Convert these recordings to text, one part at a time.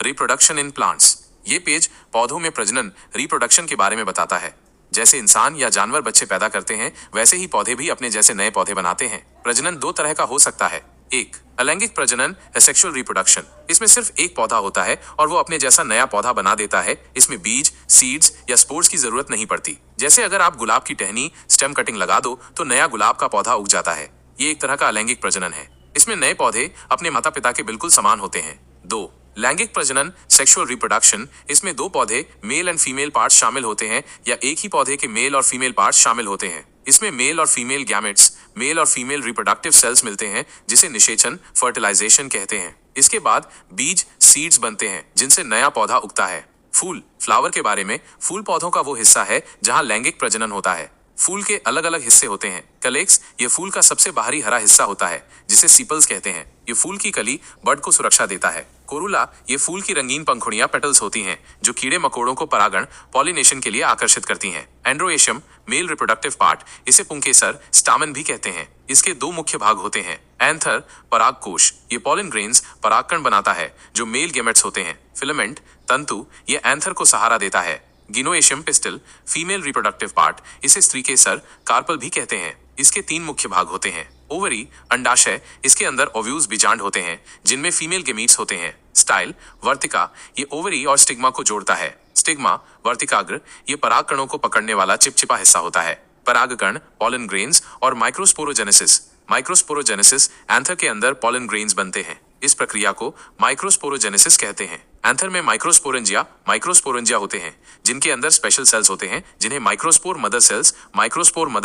Reproduction in plants. ये page पौधों में प्रजनन रिप्रोडक्शन के बारे में बताता है। जैसे इंसान या जानवर बच्चे पैदा करते हैं, वैसे ही पौधे भी अपने जैसे नए पौधे बनाते हैं। प्रजनन दो तरह का हो सकता है। एक, अलैंगिक प्रजनन, एसेक्सुअल रिप्रोडक्शन। इसमें सिर्फ एक पौधा होता है और वो अपने जैसा नया पौधा बना देता है। इसमें बीज, सीड्स या स्पोर्स की जरूरत नहीं पड़ती। जैसे अगर आप गुलाब की टहनी स्टेम कटिंग लगा दो तो नया गुलाब का पौधा उग जाता है। ये एक तरह का अलैंगिक प्रजनन है। इसमें नए पौधे अपने माता पिता के बिल्कुल समान होते हैं। दो, लैंगिक प्रजनन, सेक्सुअल रिप्रोडक्शन। इसमें दो पौधे, मेल एंड फीमेल पार्ट्स शामिल होते हैं या एक ही पौधे के मेल और फीमेल पार्ट्स शामिल होते हैं। इसमें मेल और फीमेल गैमेट्स, मेल और फीमेल रिप्रोडक्टिव सेल्स मिलते हैं, जिसे निषेचन, फर्टिलाइजेशन कहते हैं। इसके बाद बीज, सीड्स बनते हैं जिनसे नया पौधा उगता है। फूल, फ्लावर के बारे में। फूल पौधों का वो हिस्सा है जहां लैंगिक प्रजनन होता है। फूल के अलग अलग हिस्से होते हैं। कलेक्स, ये फूल का सबसे बाहरी हरा हिस्सा होता है जिसे सीपल्स कहते हैं। ये फूल की कली बड को सुरक्षा देता है। कोरुला, ये फूल की रंगीन पंखुड़ियां पेटल्स होती हैं जो कीड़े मकोड़ों को परागण, पॉलिनेशन के लिए आकर्षित करती हैं। एंड्रोएशियम, मेल रिप्रोडक्टिव पार्ट, इसे पुंकेसर, स्टामेन भी कहते हैं। इसके दो मुख्य भाग होते हैं। एंथर, परागकोश, ये पॉलन ग्रेन्स, परागकण बनाता है जो मेल गेमेट्स होते हैं। फिलामेंट, तंतु, ये एंथर को सहारा देता है। गिनोएशियम पिस्टल, फीमेल रिप्रोडक्टिव पार्ट, इसे स्त्रीकेसर, कार्पल भी कहते हैं। इसके तीन मुख्य भाग होते हैं। ओवरी, अंडाशय, इसके अंदर ओव्यूल्स बीजांड होते हैं जिनमें फीमेल गेमीट्स होते हैं। स्टाइल, वर्तिका, ये ओवरी और स्टिग्मा को जोड़ता है। स्टिग्मा, वर्तिकाग्र, ये परागकणों को पकड़ने वाला चिपचिपा हिस्सा होता है। परागकण, पॉलन ग्रेन्स और माइक्रोस्पोरोजेनेसिस। माइक्रोस्पोरोजेनेसिस, एंथर के अंदर पॉलन ग्रेन्स बनते हैं। इस प्रक्रिया को माइक्रोस्पोरोजेनेसिस कहते हैं। एंथर में माइक्रोस्पोरेंजिया होते हैं जिनके अंदर स्पेशल सेल्स होते हैं जिन्हें माइक्रोस्पोर मदर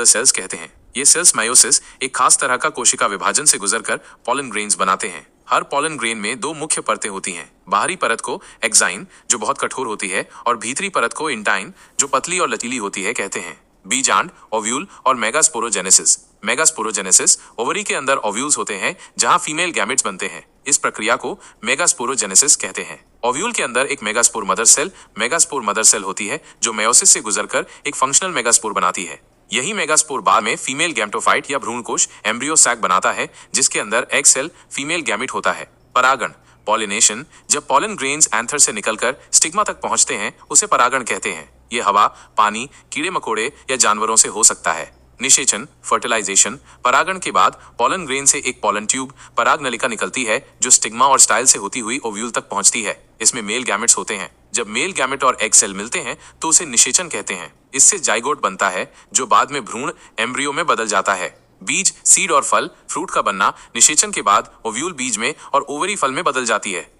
सेल्स कहते हैं। ये सेल्स मायोसिस, एक खास तरह का कोशिका विभाजन से गुजरकर पॉलन ग्रेन्स बनाते हैं। हर पॉलन ग्रेन में दो मुख्य परतें होती हैं। बाहरी परत को एक्साइन, जो बहुत कठोर होती है, और भीतरी परत को इंटाइन, जो पतली और लचीली होती है, कहते हैं। बीजांड, ओव्यूल और मेगास्पोरोजेनेसिस। मेगास्पोरोजेनेसिस, ओवरी के अंदर ओव्यूल्स होते हैं जहां फीमेल गैमेट्स बनते हैं। इस प्रक्रिया को मेगास्पोरोजेनेसिस कहते हैं। ओव्यूल के अंदर एक मेगास्पोर मदर सेल होती है जो मेयोसिस से गुजरकर एक फंक्शनल मेगास्पोर बनाती है। यही मेगास्पोर बाद में फीमेल गैमेटोफाइट या भ्रूणकोश, एम्ब्रियो सैक बनाता है जिसके अंदर एग सेल, फीमेल गैमेट होता है। परागण, पॉलिनेशन, जब पॉलन ग्रेन्स एंथर से निकलकर स्टिग्मा तक पहुंचते हैं उसे परागण कहते हैं। ये हवा, पानी, कीड़े मकोड़े या जानवरों से हो सकता है। निषेचन, फर्टिलाइजेशन, परागण के बाद पॉलन ग्रेन से एक पॉलन ट्यूब, पराग नलिका निकलती है जो स्टिग्मा और स्टाइल से होती हुई ओव्यूल तक पहुंचती है। इसमें मेल गैमेट्स होते हैं। जब मेल गैमेट और एग सेल मिलते हैं तो उसे निषेचन कहते हैं। इससे जाइगोट बनता है जो बाद में भ्रूण, एम्ब्रियो में बदल जाता है। बीज, सीड और फल, फ्रूट का बनना, निषेचन के बाद ओव्यूल बीज में और ओवरी फल में बदल जाती है।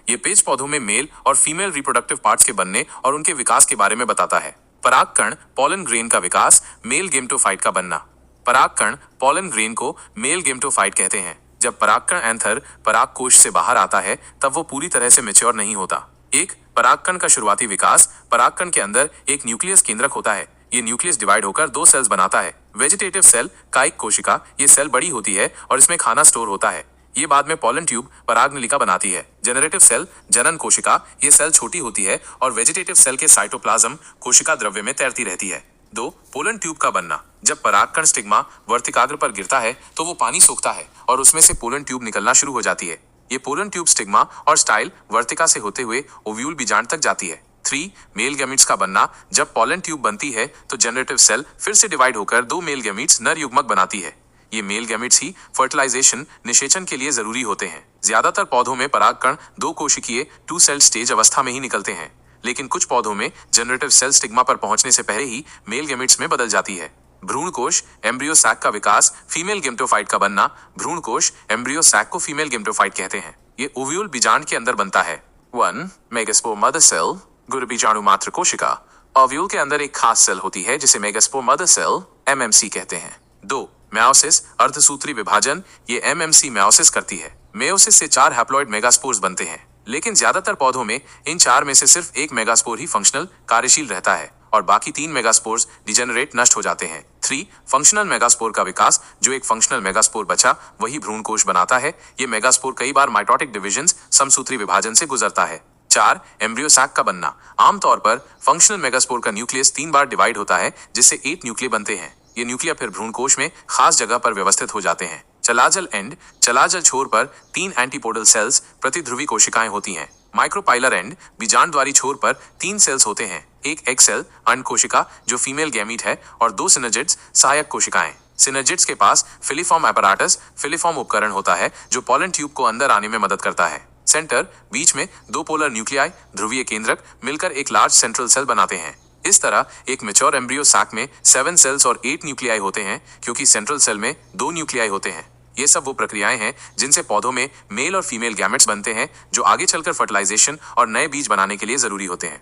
ये पेज पौधों में मेल और फीमेल रिप्रोडक्टिव पार्ट्स के बनने और उनके विकास के बारे में बताता है। परागकण, पॉलन ग्रेन का विकास, मेल गेमेटोफाइट का बनना। परागकण, पॉलन ग्रेन को मेल गेमेटोफाइट कहते हैं। जब परागकण एंथर, परागकोश से बाहर आता है तब वो पूरी तरह से मैच्योर नहीं होता। एक, परागकण का शुरुआती विकास। परागकण के अंदर एक न्यूक्लियस केंद्रक होता है। ये न्यूक्लियस डिवाइड होकर दो सेल्स बनाता है। वेजिटेटिव सेल, कायिक कोशिका, ये सेल बड़ी होती है और इसमें खाना स्टोर होता है। ये बाद में पॉलन ट्यूब, परागनलिका बनाती है। जनरेटिव सेल, जनन कोशिका, ये सेल छोटी होती है और वेजिटेटिव सेल के साइटोप्लाज्म, कोशिका द्रव्य में तैरती रहती है। दो, पोलन ट्यूब का बनना। जब परागकण स्टिग्मा, वर्तिकाग्र पर गिरता है तो वो पानी सोखता है और उसमें से पोलन ट्यूब निकलना शुरू हो जाती है। ये पोलन ट्यूब स्टिग्मा और स्टाइल, वर्तिका से होते हुए ओव्यूल बीजांड तक जाती है। 3, मेल गैमीट्स का बनना। जब पॉलन ट्यूब बनती है तो जनरेटिव सेल फिर से डिवाइड होकर दो मेल गैमीट्स, नर युग्मक बनाती है। ये मेल गैमेट्स ही फर्टिलाइजेशन, निषेचन के लिए जरूरी होते हैं। ज्यादातर पौधों में परागकण दो कोशिकीय, 2 सेल स्टेज अवस्था में ही निकलते हैं, लेकिन कुछ पौधों में जनरेटिव सेल स्टिग्मा पर पहुंचने से पहले ही मेल गैमेट्स में बदल जाती है। भ्रूणकोश, एम्ब्रियो सैक का विकास, फीमेल गेमेटोफाइट का बनना। भ्रूणकोश, एम्ब्रियो सैक को फीमेल गेमेटोफाइट कहते हैं। ये ओव्यूल बीजांड के अंदर बनता है। 1, मेगास्पोर मदर सेल, गुरु बीजाणु मात्र कोशिका। ओव्यूल के अंदर एक खास सेल होती है जिसे मेगास्पोर मदर सेल, MMC कहते हैं। 2, मेयोसिस, अर्धसूत्री विभाजन, ये MMC मेयोसिस करती है। मेयोसिस से 4 हैप्लॉइड मेगास्पोर्स बनते हैं, लेकिन ज्यादातर पौधों में इन 4 में से सिर्फ एक मेगास्पोर ही फंक्शनल, कार्यशील रहता है और बाकी 3 मेगास्पोर्स डिजेनरेट, नष्ट हो जाते हैं। 3, फंक्शनल मेगास्पोर का विकास। जो एक फंक्शनल मेगास्पोर बचा वही भ्रूणकोश बनाता है। ये मेगास्पोर कई बार माइटोटिक डिविजन्स, समसूत्री विभाजन से गुजरता है। 4, एम्ब्रियो सैक का बनना। आमतौर पर फंक्शनल मेगास्पोर का न्यूक्लियस 3 बार डिवाइड होता है जिससे 8 न्यूक्लिय बनते हैं। ये न्यूक्लिया फिर भ्रूणकोश में खास जगह पर व्यवस्थित हो जाते हैं। चलाजल एंड, चलाजल छोर पर 3 एंटीपोडल सेल्स, प्रतिध्रुवी कोशिकाएं होती हैं। माइक्रोपाइलर एंड बीजांडद्वारी छोर पर 3 सेल्स होते हैं, एक एग सेल अंड कोशिका जो फीमेल गैमीट है और 2 सिनर्जिड्स सहायक कोशिकाएं। सिनर्जिड्स के पास फिलीफॉर्म apparatus फिलीफॉर्म उपकरण होता है जो पॉलन ट्यूब को अंदर आने में मदद करता है। सेंटर बीच में 2 पोलर न्यूक्लियाई ध्रुवीय केंद्रक मिलकर एक लार्ज सेंट्रल सेल बनाते हैं। इस तरह एक मैच्योर एम्ब्रियो साक में 7 सेल्स और 8 न्यूक्लियाई होते हैं क्योंकि सेंट्रल सेल में 2 न्यूक्लियाई होते हैं। ये सब वो प्रक्रियाएं हैं जिनसे पौधों में मेल और फीमेल गैमेट्स बनते हैं जो आगे चलकर फर्टिलाइजेशन और नए बीज बनाने के लिए जरूरी होते हैं।